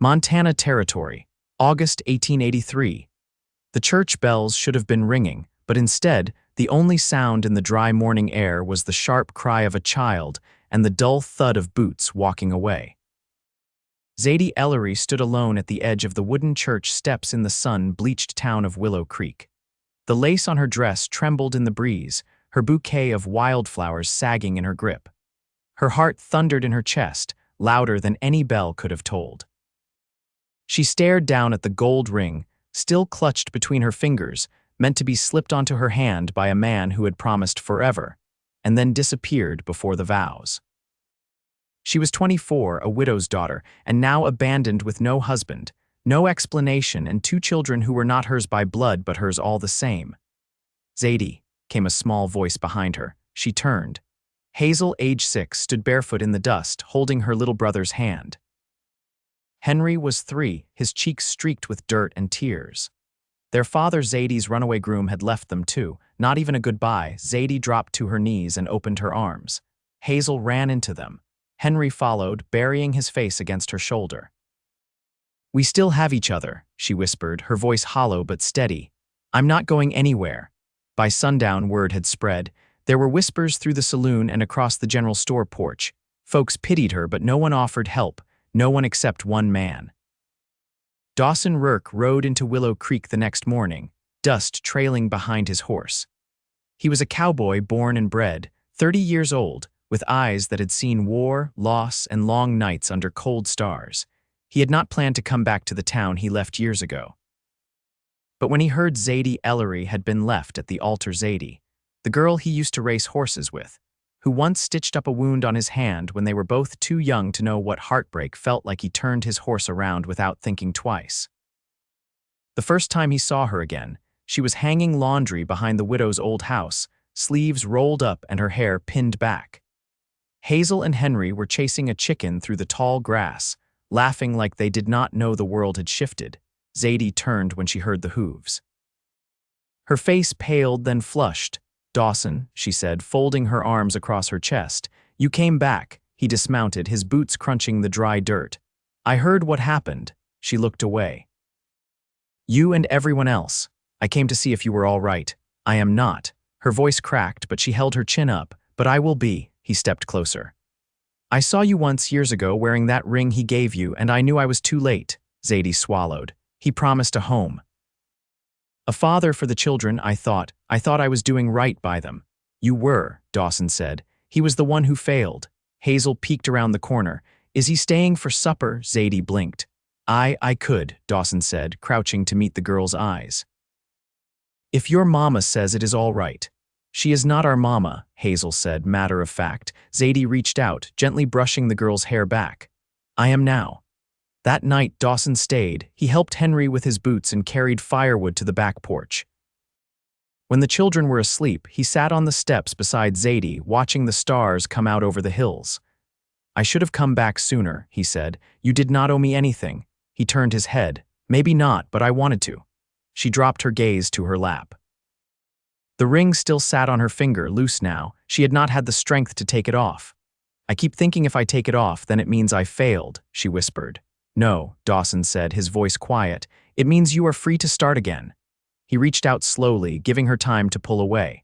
Montana Territory, August 1883. The church bells should have been ringing, but instead, the only sound in the dry morning air was the sharp cry of a child and the dull thud of boots walking away. Zadie Ellery stood alone at the edge of the wooden church steps in the sun-bleached town of Willow Creek. The lace on her dress trembled in the breeze, her bouquet of wildflowers sagging in her grip. Her heart thundered in her chest, louder than any bell could have told. She stared down at the gold ring, still clutched between her fingers, meant to be slipped onto her hand by a man who had promised forever, and then disappeared before the vows. She was 24, a widow's daughter, and now abandoned with no husband, no explanation, and 2 children who were not hers by blood but hers all the same. "Zadie," came a small voice behind her. She turned. Hazel, age 6, stood barefoot in the dust, holding her little brother's hand. Henry was 3, his cheeks streaked with dirt and tears. Their father, Zadie's runaway groom, had left them too. Not even a goodbye. Zadie dropped to her knees and opened her arms. Hazel ran into them. Henry followed, burying his face against her shoulder. "We still have each other," she whispered, her voice hollow but steady. "I'm not going anywhere." By sundown, word had spread. There were whispers through the saloon and across the general store porch. Folks pitied her, but no one offered help, no one except one man. Dawson Rourke rode into Willow Creek the next morning, dust trailing behind his horse. He was a cowboy born and bred, 30 years old, with eyes that had seen war, loss, and long nights under cold stars. He had not planned to come back to the town he left years ago. But when he heard Zadie Ellery had been left at the altar, Zadie, the girl he used to race horses with, who once stitched up a wound on his hand when they were both too young to know what heartbreak felt like, he turned his horse around without thinking twice. The first time he saw her again, she was hanging laundry behind the widow's old house, sleeves rolled up and her hair pinned back. Hazel and Henry were chasing a chicken through the tall grass, laughing like they did not know the world had shifted. Zadie turned when she heard the hooves. Her face paled, then flushed. "Dawson," she said, folding her arms across her chest. "You came back." He dismounted, his boots crunching the dry dirt. "I heard what happened." She looked away. "You and everyone else. I came to see if you were all right." "I am not." Her voice cracked, but she held her chin up. "But I will be." He stepped closer. "I saw you once years ago wearing that ring he gave you, and I knew I was too late." Zadie swallowed. "He promised a home. A father for the children, I thought I was doing right by them." "You were," Dawson said. "He was the one who failed." Hazel peeked around the corner. "Is he staying for supper?" Zadie blinked. I could," Dawson said, crouching to meet the girl's eyes. "If your mama says it is all right." "She is not our mama," Hazel said, matter of fact. Zadie reached out, gently brushing the girl's hair back. "I am now." That night, Dawson stayed. He helped Henry with his boots and carried firewood to the back porch. When the children were asleep, he sat on the steps beside Zadie, watching the stars come out over the hills. "I should have come back sooner," he said. "You did not owe me anything." He turned his head. "Maybe not, but I wanted to." She dropped her gaze to her lap. The ring still sat on her finger, loose now. She had not had the strength to take it off. "I keep thinking if I take it off, then it means I failed," she whispered. "No," Dawson said, his voice quiet. "It means you are free to start again." He reached out slowly, giving her time to pull away.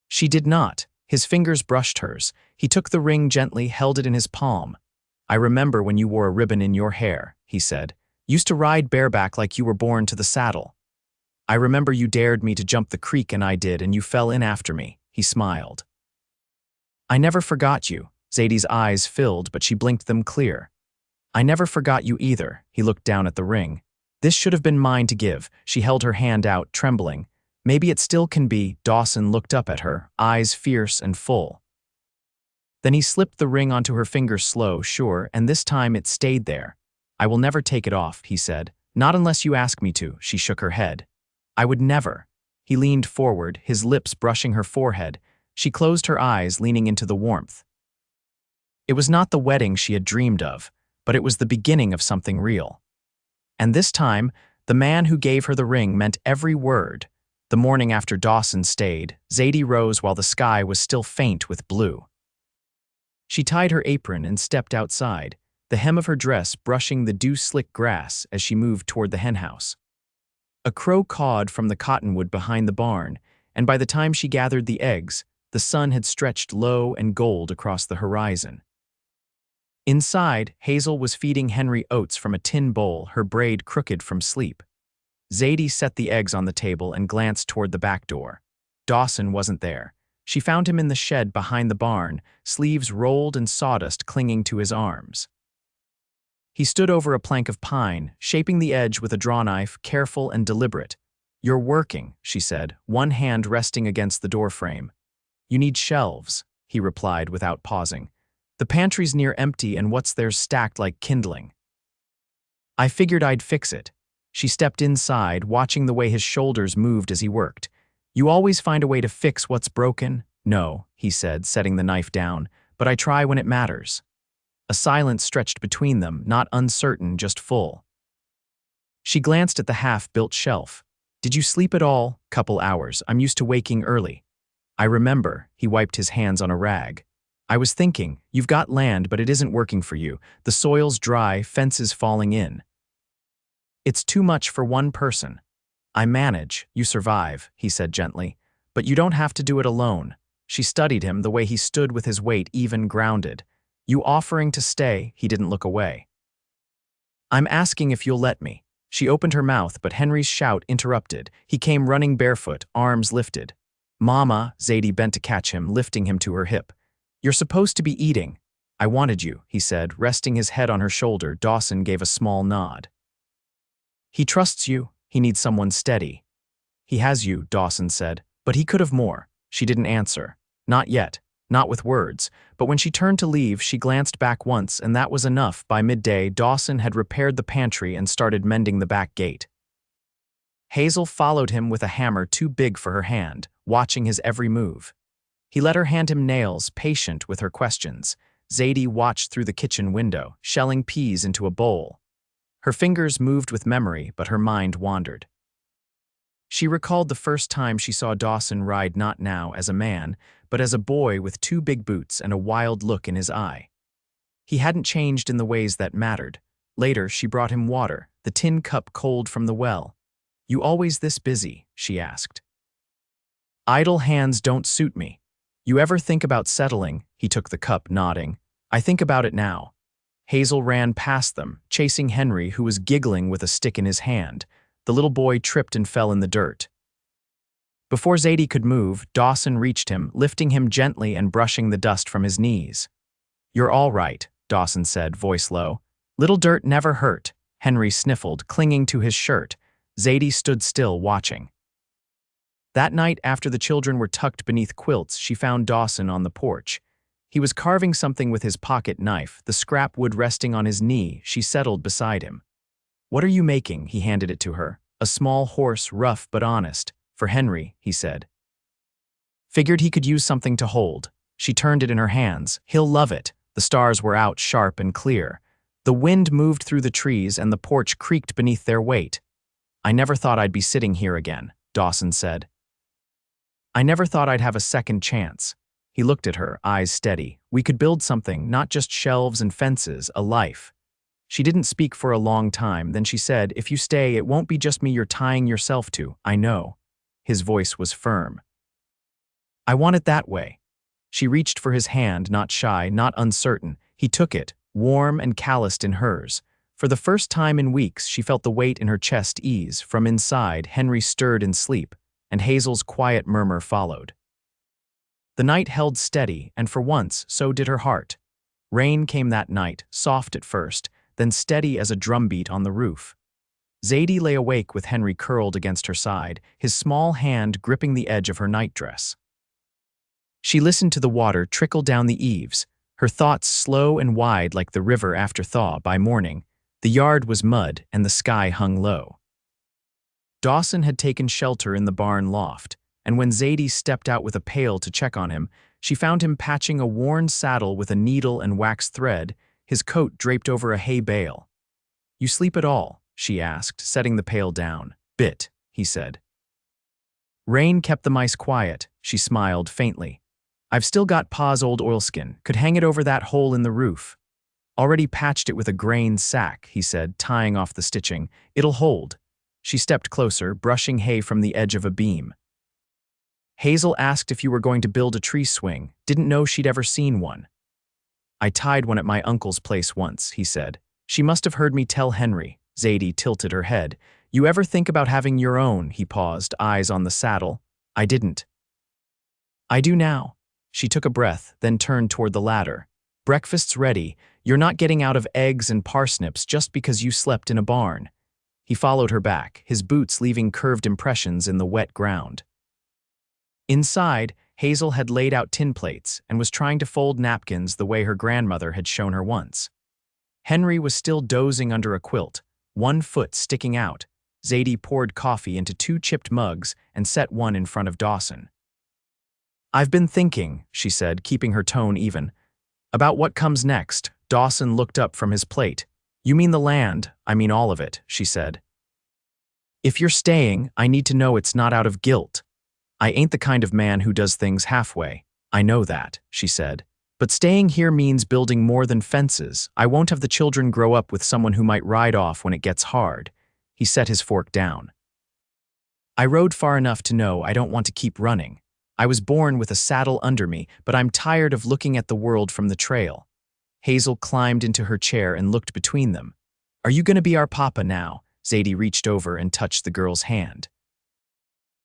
She did not. His fingers brushed hers. He took the ring gently, held it in his palm. "I remember when you wore a ribbon in your hair," he said. "Used to ride bareback like you were born to the saddle. I remember you dared me to jump the creek and I did, and you fell in after me." He smiled. "I never forgot you." Zadie's eyes filled, but she blinked them clear. "I never forgot you either." He looked down at the ring. "This should have been mine to give." She held her hand out, trembling. "Maybe it still can be." Dawson looked up at her, eyes fierce and full. Then he slipped the ring onto her finger, slow, sure, and this time it stayed there. "I will never take it off," he said. "Not unless you ask me to." She shook her head. "I would never." He leaned forward, his lips brushing her forehead. She closed her eyes, leaning into the warmth. It was not the wedding she had dreamed of, but it was the beginning of something real. And this time, the man who gave her the ring meant every word. The morning after Dawson stayed, Zadie rose while the sky was still faint with blue. She tied her apron and stepped outside. the hem of her dress brushing the dew-slick grass as she moved toward the henhouse. A crow cawed from the cottonwood behind the barn, and by the time she gathered the eggs, the sun had stretched low and gold across the horizon. Inside, Hazel was feeding Henry oats from a tin bowl, her braid crooked from sleep. Zadie set the eggs on the table and glanced toward the back door. Dawson wasn't there. She found him in the shed behind the barn, sleeves rolled and sawdust clinging to his arms. He stood over a plank of pine, shaping the edge with a drawknife, careful and deliberate. "You're working," she said, one hand resting against the doorframe. "You need shelves," he replied without pausing. "The pantry's near empty and what's there's stacked like kindling." "I figured I'd fix it." She stepped inside, watching the way his shoulders moved as he worked. "You always find a way to fix what's broken?" "No," he said, setting the knife down, "but I try when it matters." A silence stretched between them, not uncertain, just full. She glanced at the half-built shelf. "Did you sleep at all?" "Couple hours. I'm used to waking early." "I remember." He wiped his hands on a rag. "I was thinking, you've got land, but it isn't working for you. The soil's dry, fences falling in. It's too much for one person." "I manage, you survive," he said gently. "But you don't have to do it alone." She studied him, the way he stood with his weight even, grounded. "You offering to stay?" He didn't look away. "I'm asking if you'll let me." She opened her mouth, but Henry's shout interrupted. He came running barefoot, arms lifted. "Mama," Zadie bent to catch him, lifting him to her hip. "You're supposed to be eating." "I wanted you," he said, resting his head on her shoulder. Dawson gave a small nod. "He trusts you. He needs someone steady." "He has you," Dawson said, "but he could have more." She didn't answer. Not yet. Not with words. But when she turned to leave, she glanced back once, and that was enough. By midday, Dawson had repaired the pantry and started mending the back gate. Hazel followed him with a hammer too big for her hand, watching his every move. He let her hand him nails, patient with her questions. Zadie watched through the kitchen window, shelling peas into a bowl. Her fingers moved with memory, but her mind wandered. She recalled the first time she saw Dawson ride, not now as a man, but as a boy with two big boots and a wild look in his eye. He hadn't changed in the ways that mattered. Later, she brought him water, the tin cup cold from the well. "You always this busy?" she asked. "Idle hands don't suit me." "You ever think about settling?" He took the cup, nodding. "I think about it now." Hazel ran past them, chasing Henry, who was giggling with a stick in his hand. The little boy tripped and fell in the dirt. Before Zadie could move, Dawson reached him, lifting him gently and brushing the dust from his knees. "You're all right," Dawson said, voice low. "Little dirt never hurt." Henry sniffled, clinging to his shirt. Zadie stood still, watching. That night, after the children were tucked beneath quilts, she found Dawson on the porch. He was carving something with his pocket knife, the scrap wood resting on his knee. She settled beside him. "What are you making?" He handed it to her. "A small horse, rough but honest. For Henry," he said. "Figured he could use something to hold." She turned it in her hands. "He'll love it." The stars were out, sharp and clear. The wind moved through the trees and the porch creaked beneath their weight. "I never thought I'd be sitting here again," Dawson said. "I never thought I'd have a second chance." He looked at her, eyes steady. "We could build something, not just shelves and fences, a life." She didn't speak for a long time, then she said, "If you stay, it won't be just me you're tying yourself to." "I know." His voice was firm. "I want it that way." She reached for his hand, not shy, not uncertain. He took it, warm and calloused in hers. For the first time in weeks, she felt the weight in her chest ease. From inside, Henry stirred in sleep, and Hazel's quiet murmur followed. The night held steady, and for once, so did her heart. Rain came that night, soft at first, then steady as a drumbeat on the roof. Zadie lay awake with Henry curled against her side, his small hand gripping the edge of her nightdress. She listened to the water trickle down the eaves, her thoughts slow and wide like the river after thaw. By morning, the yard was mud and the sky hung low. Dawson had taken shelter in the barn loft, and when Zadie stepped out with a pail to check on him, she found him patching a worn saddle with a needle and wax thread, his coat draped over a hay bale. "You sleep at all?" she asked, setting the pail down. "Bit," he said. Rain kept the mice quiet. She smiled faintly. "I've still got Pa's old oilskin. Could hang it over that hole in the roof." Already patched it with a grain sack, he said, tying off the stitching. It'll hold. She stepped closer, brushing hay from the edge of a beam. Hazel asked if you were going to build a tree swing. Didn't know she'd ever seen one. I tied one at my uncle's place once, he said. She must have heard me tell Henry. Zadie tilted her head. You ever think about having your own? He paused, eyes on the saddle. I didn't. I do now. She took a breath, then turned toward the ladder. Breakfast's ready. You're not getting out of eggs and parsnips just because you slept in a barn. He followed her back, his boots leaving curved impressions in the wet ground. Inside, Hazel had laid out tin plates and was trying to fold napkins the way her grandmother had shown her once. Henry was still dozing under a quilt, one foot sticking out. Zadie poured coffee into 2 chipped mugs and set one in front of Dawson. I've been thinking, she said, keeping her tone even, about what comes next. Dawson looked up from his plate. You mean the land? I mean all of it, she said. If you're staying, I need to know it's not out of guilt. I ain't the kind of man who does things halfway. I know that, she said. But staying here means building more than fences. I won't have the children grow up with someone who might ride off when it gets hard. He set his fork down. I rode far enough to know I don't want to keep running. I was born with a saddle under me, but I'm tired of looking at the world from the trail. Hazel climbed into her chair and looked between them. Are you going to be our papa now? Zadie reached over and touched the girl's hand.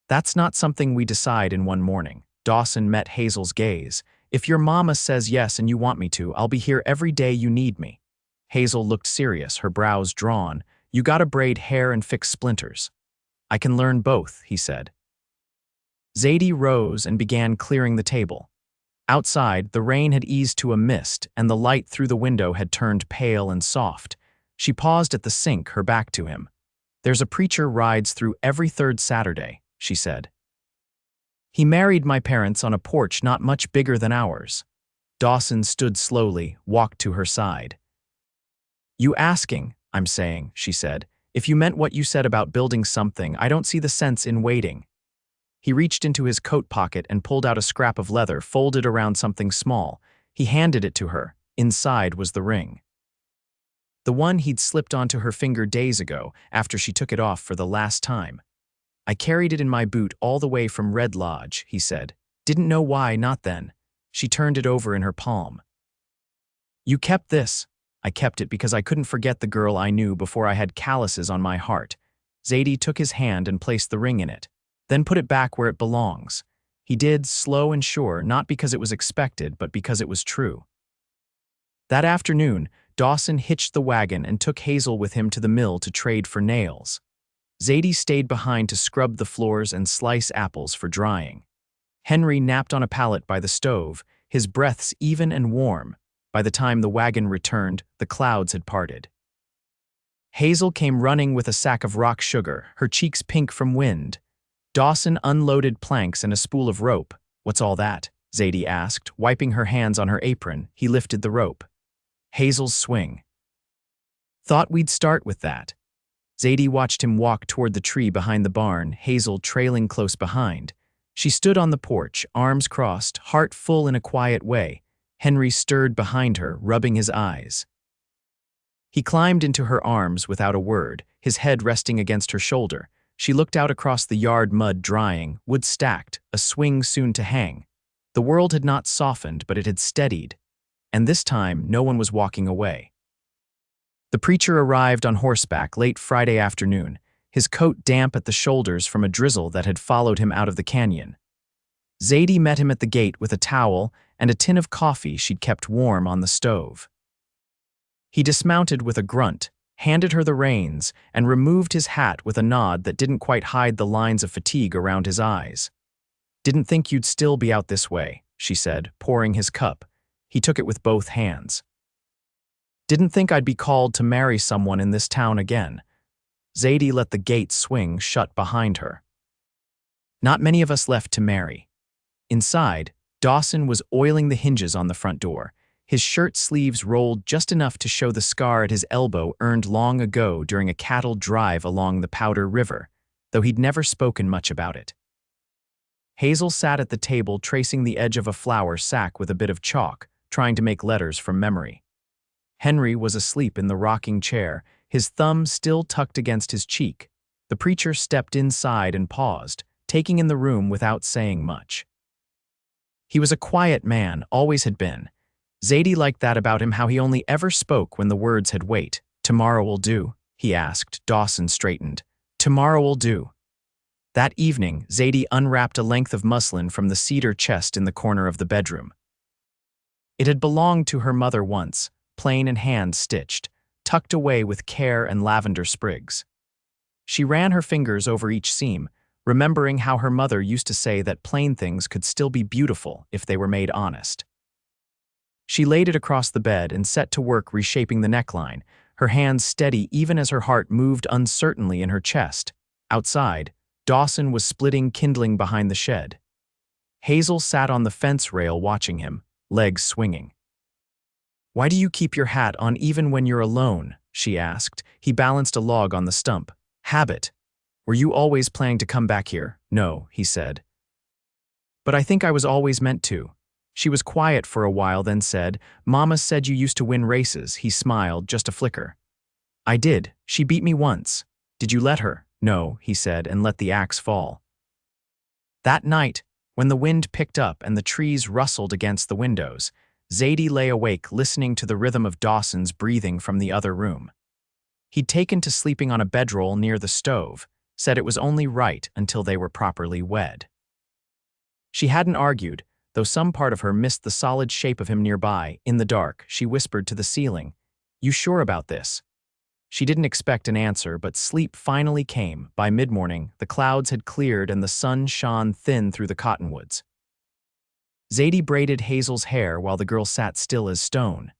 That's not something we decide in one morning. Dawson met Hazel's gaze. If your mama says yes and you want me to, I'll be here every day you need me. Hazel looked serious, her brows drawn. You gotta braid hair and fix splinters. I can learn both, he said. Zadie rose and began clearing the table. Outside, the rain had eased to a mist, and the light through the window had turned pale and soft. She paused at the sink, her back to him. There's a preacher rides through every 3rd Saturday, she said. He married my parents on a porch not much bigger than ours. Dawson stood slowly, walked to her side. You asking, I'm saying, she said. If you meant what you said about building something, I don't see the sense in waiting. He reached into his coat pocket and pulled out a scrap of leather folded around something small. He handed it to her. Inside was the ring. The one he'd slipped onto her finger days ago, after she took it off for the last time. I carried it in my boot all the way from Red Lodge, he said. Didn't know why, not then. She turned it over in her palm. You kept this. I kept it because I couldn't forget the girl I knew before I had calluses on my heart. Zadie took his hand and placed the ring in it, then put it back where it belongs. He did, slow and sure, not because it was expected, but because it was true. That afternoon, Dawson hitched the wagon and took Hazel with him to the mill to trade for nails. Zadie stayed behind to scrub the floors and slice apples for drying. Henry napped on a pallet by the stove, his breaths even and warm. By the time the wagon returned, the clouds had parted. Hazel came running with a sack of rock sugar, her cheeks pink from wind. Dawson unloaded planks and a spool of rope. What's all that? Zadie asked, wiping her hands on her apron. He lifted the rope. Hazel's swing. Thought we'd start with that. Zadie watched him walk toward the tree behind the barn, Hazel trailing close behind. She stood on the porch, arms crossed, heart full in a quiet way. Henry stirred behind her, rubbing his eyes. He climbed into her arms without a word, his head resting against her shoulder. She looked out across the yard, mud drying, wood stacked, a swing soon to hang. The world had not softened, but it had steadied. And this time, no one was walking away. The preacher arrived on horseback late Friday afternoon, his coat damp at the shoulders from a drizzle that had followed him out of the canyon. Zadie met him at the gate with a towel and a tin of coffee she'd kept warm on the stove. He dismounted with a grunt, handed her the reins, and removed his hat with a nod that didn't quite hide the lines of fatigue around his eyes. Didn't think you'd still be out this way, she said, pouring his cup. He took it with both hands. Didn't think I'd be called to marry someone in this town again. Zadie let the gate swing shut behind her. Not many of us left to marry. Inside, Dawson was oiling the hinges on the front door. His shirt sleeves rolled just enough to show the scar at his elbow earned long ago during a cattle drive along the Powder River, though he'd never spoken much about it. Hazel sat at the table tracing the edge of a flour sack with a bit of chalk, trying to make letters from memory. Henry was asleep in the rocking chair, his thumb still tucked against his cheek. The preacher stepped inside and paused, taking in the room without saying much. He was a quiet man, always had been. Zadie liked that about him, how he only ever spoke when the words had weight. "Tomorrow will do," he asked. Dawson straightened. "Tomorrow will do." That evening, Zadie unwrapped a length of muslin from the cedar chest in the corner of the bedroom. It had belonged to her mother once, plain and hand-stitched, tucked away with care and lavender sprigs. She ran her fingers over each seam, remembering how her mother used to say that plain things could still be beautiful if they were made honest. She laid it across the bed and set to work reshaping the neckline, her hands steady even as her heart moved uncertainly in her chest. Outside, Dawson was splitting kindling behind the shed. Hazel sat on the fence rail watching him, legs swinging. "Why do you keep your hat on even when you're alone?" she asked. He balanced a log on the stump. "Habit. Were you always planning to come back here?" "No," he said. "But I think I was always meant to." She was quiet for a while, then said, "Mama said you used to win races." He smiled, just a flicker. "I did. She beat me once." "Did you let her?" "No," he said, and let the axe fall. That night, when the wind picked up and the trees rustled against the windows, Zadie lay awake listening to the rhythm of Dawson's breathing from the other room. He'd taken to sleeping on a bedroll near the stove, said it was only right until they were properly wed. She hadn't argued, though some part of her missed the solid shape of him nearby. In the dark, she whispered to the ceiling, "You sure about this?" She didn't expect an answer, but sleep finally came. By mid-morning, the clouds had cleared and the sun shone thin through the cottonwoods. Zadie braided Hazel's hair while the girl sat still as stone.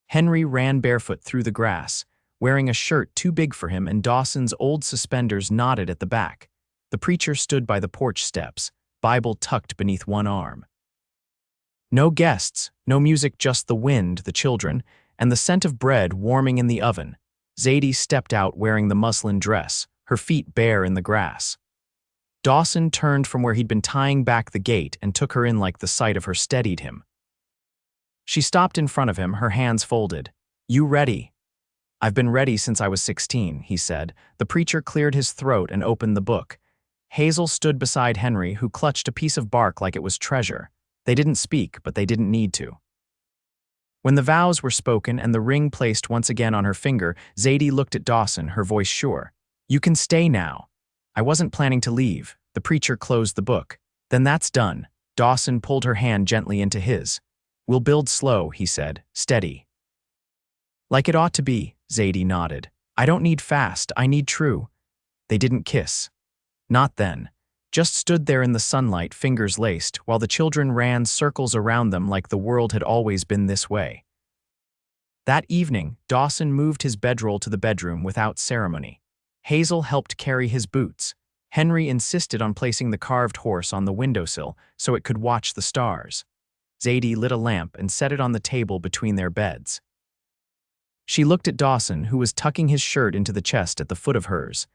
Henry ran barefoot through the grass, wearing a shirt too big for him, and Dawson's old suspenders knotted at the back. The preacher stood by the porch steps, Bible tucked beneath one arm. No guests, no music, just the wind, the children, and the scent of bread warming in the oven. Zadie stepped out wearing the muslin dress, her feet bare in the grass. Dawson turned from where he'd been tying back the gate and took her in like the sight of her steadied him. She stopped in front of him, her hands folded. "You ready?" "I've been ready since I was 16, he said. The preacher cleared his throat and opened the book. Hazel stood beside Henry, who clutched a piece of bark like it was treasure. They didn't speak, but they didn't need to. When the vows were spoken and the ring placed once again on her finger, Zadie looked at Dawson, her voice sure. "You can stay now." "I wasn't planning to leave." The preacher closed the book. "Then that's done." Dawson pulled her hand gently into his. "We'll build slow," he said, "steady." "Like it ought to be," Zadie nodded. "I don't need fast, I need true." They didn't kiss. Not then. Just stood there in the sunlight, fingers laced, while the children ran circles around them like the world had always been this way. That evening, Dawson moved his bedroll to the bedroom without ceremony. Hazel helped carry his boots. Henry insisted on placing the carved horse on the windowsill so it could watch the stars. Zadie lit a lamp and set it on the table between their beds. She looked at Dawson, who was tucking his shirt into the chest at the foot of hers.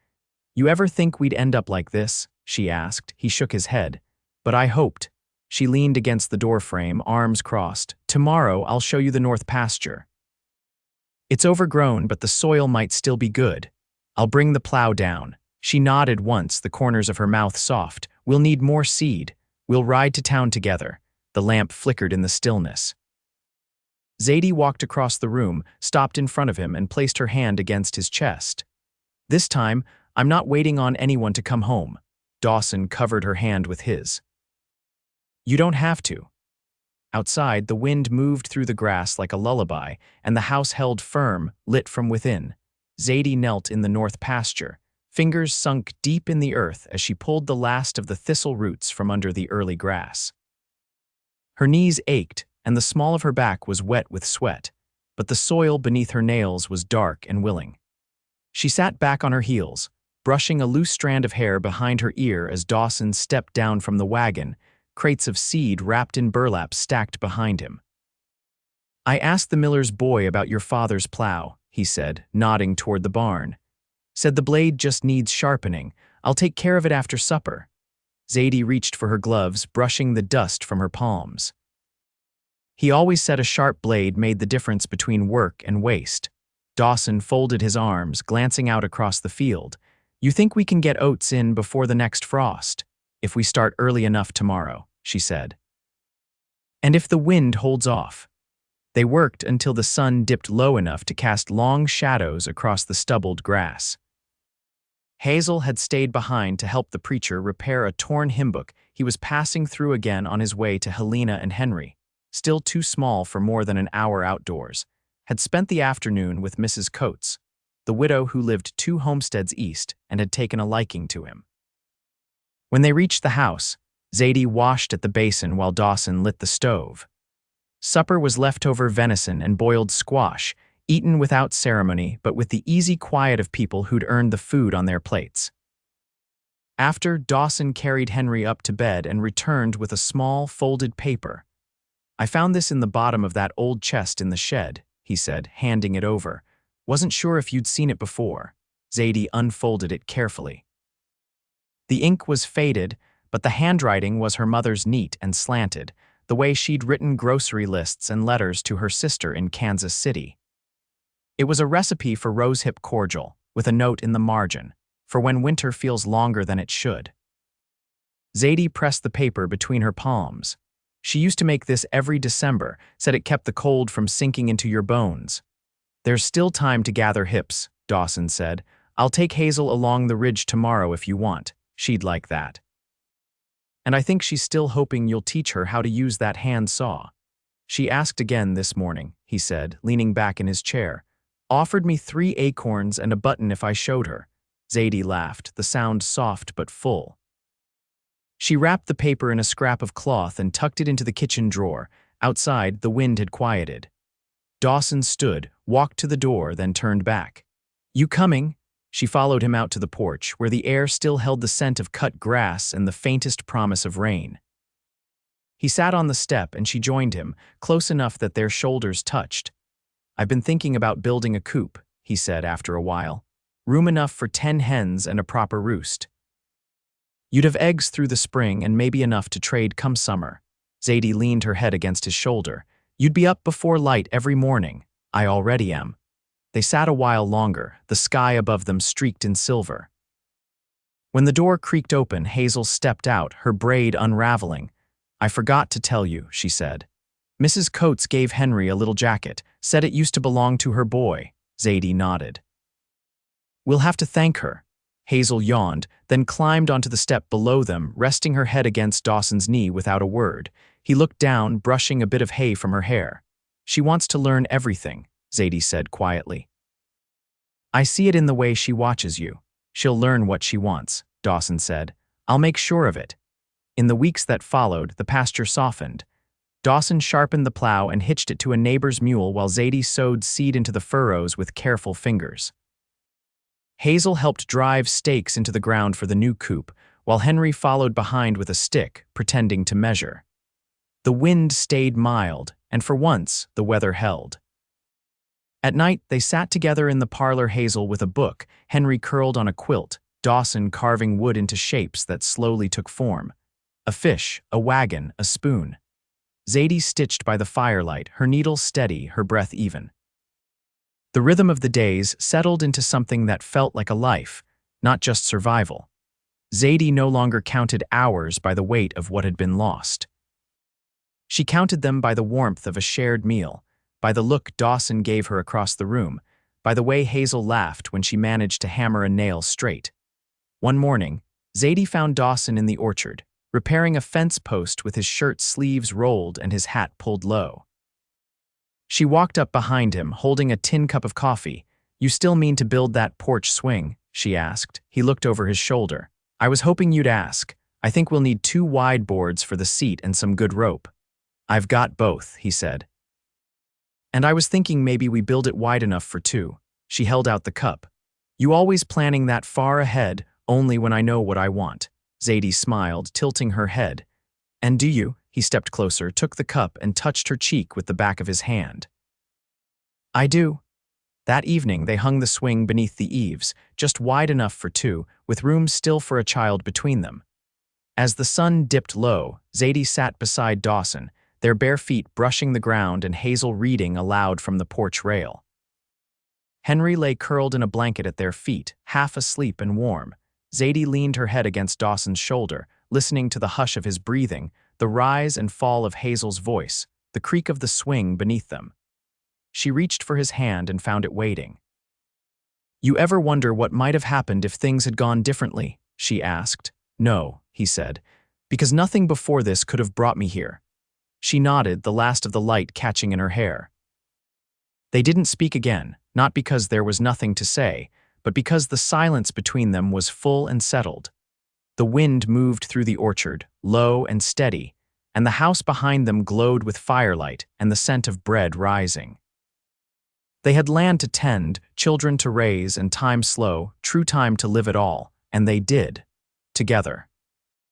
"You ever think we'd end up like this?" she asked. He shook his head. "But I hoped." She leaned against the doorframe, arms crossed. "Tomorrow I'll show you the north pasture. It's overgrown, but the soil might still be good. I'll bring the plow down." She nodded once, the corners of her mouth soft. "We'll need more seed. We'll ride to town together." The lamp flickered in the stillness. Zadie walked across the room, stopped in front of him, and placed her hand against his chest. "This time, I'm not waiting on anyone to come home." Dawson covered her hand with his. "You don't have to." Outside, the wind moved through the grass like a lullaby, and the house held firm, lit from within. Zadie knelt in the north pasture, fingers sunk deep in the earth as she pulled the last of the thistle roots from under the early grass. Her knees ached, and the small of her back was wet with sweat, but the soil beneath her nails was dark and willing. She sat back on her heels, brushing a loose strand of hair behind her ear as Dawson stepped down from the wagon, crates of seed wrapped in burlap stacked behind him. "I asked the miller's boy about your father's plow," he said, nodding toward the barn. "Said the blade just needs sharpening. I'll take care of it after supper." Zadie reached for her gloves, brushing the dust from her palms. He always said a sharp blade made the difference between work and waste. Dawson folded his arms, glancing out across the field. You think we can get oats in before the next frost? If we start early enough tomorrow, she said. And if the wind holds off. They worked until the sun dipped low enough to cast long shadows across the stubbled grass. Hazel had stayed behind to help the preacher repair a torn hymnbook he was passing through again on his way to Helena and Henry, still too small for more than an hour outdoors, had spent the afternoon with Mrs. Coates, the widow who lived 2 homesteads east and had taken a liking to him. When they reached the house, Zadie washed at the basin while Dawson lit the stove. Supper was leftover venison and boiled squash, eaten without ceremony but with the easy quiet of people who'd earned the food on their plates. After, Dawson carried Henry up to bed and returned with a small, folded paper. I found this in the bottom of that old chest in the shed, he said, handing it over. Wasn't sure if you'd seen it before. Zadie unfolded it carefully. The ink was faded, but the handwriting was her mother's neat and slanted, the way she'd written grocery lists and letters to her sister in Kansas City. It was a recipe for rosehip cordial, with a note in the margin, for when winter feels longer than it should. Zadie pressed the paper between her palms. She used to make this every December, said it kept the cold from sinking into your bones. There's still time to gather hips, Dawson said. I'll take Hazel along the ridge tomorrow if you want. She'd like that. And I think she's still hoping you'll teach her how to use that hand saw. She asked again this morning, he said, leaning back in his chair. Offered me 3 acorns and a button if I showed her. Zadie laughed, the sound soft but full. She wrapped the paper in a scrap of cloth and tucked it into the kitchen drawer. Outside, the wind had quieted. Dawson stood, walked to the door, then turned back. You coming? She followed him out to the porch, where the air still held the scent of cut grass and the faintest promise of rain. He sat on the step and she joined him, close enough that their shoulders touched. I've been thinking about building a coop, he said after a while. Room enough for 10 hens and a proper roost. You'd have eggs through the spring and maybe enough to trade come summer. Zadie leaned her head against his shoulder. You'd be up before light every morning. I already am. They sat a while longer, the sky above them streaked in silver. When the door creaked open, Hazel stepped out, her braid unraveling. I forgot to tell you, she said. Mrs. Coates gave Henry a little jacket, said it used to belong to her boy. Zadie nodded. We'll have to thank her. Hazel yawned, then climbed onto the step below them, resting her head against Dawson's knee without a word. He looked down, brushing a bit of hay from her hair. She wants to learn everything, Zadie said quietly. I see it in the way she watches you. She'll learn what she wants, Dawson said. I'll make sure of it. In the weeks that followed, the pasture softened. Dawson sharpened the plow and hitched it to a neighbor's mule while Zadie sowed seed into the furrows with careful fingers. Hazel helped drive stakes into the ground for the new coop, while Henry followed behind with a stick, pretending to measure. The wind stayed mild, and for once, the weather held. At night, they sat together in the parlor, Hazel with a book, Henry curled on a quilt, Dawson carving wood into shapes that slowly took form. A fish, a wagon, a spoon. Zadie stitched by the firelight, her needle steady, her breath even. The rhythm of the days settled into something that felt like a life, not just survival. Zadie no longer counted hours by the weight of what had been lost. She counted them by the warmth of a shared meal, by the look Dawson gave her across the room, by the way Hazel laughed when she managed to hammer a nail straight. One morning, Zadie found Dawson in the orchard, repairing a fence post with his shirt sleeves rolled and his hat pulled low. She walked up behind him, holding a tin cup of coffee. You still mean to build that porch swing? She asked. He looked over his shoulder. I was hoping you'd ask. I think we'll need 2 wide boards for the seat and some good rope. I've got both, he said. And I was thinking maybe we build it wide enough for 2. She held out the cup. You always planning that far ahead, only when I know what I want. Zadie smiled, tilting her head. And do you? He stepped closer, took the cup, and touched her cheek with the back of his hand. I do. That evening, they hung the swing beneath the eaves, just wide enough for 2, with room still for a child between them. As the sun dipped low, Zadie sat beside Dawson, their bare feet brushing the ground and Hazel reading aloud from the porch rail. Henry lay curled in a blanket at their feet, half asleep and warm. Zadie leaned her head against Dawson's shoulder, listening to the hush of his breathing, the rise and fall of Hazel's voice, the creak of the swing beneath them. She reached for his hand and found it waiting. "You ever wonder what might have happened if things had gone differently?" she asked. "No," he said, "because nothing before this could have brought me here." She nodded, the last of the light catching in her hair. They didn't speak again, not because there was nothing to say, but because the silence between them was full and settled. The wind moved through the orchard, low and steady, and the house behind them glowed with firelight and the scent of bread rising. They had land to tend, children to raise, and time slow, true time to live it all, and they did, together.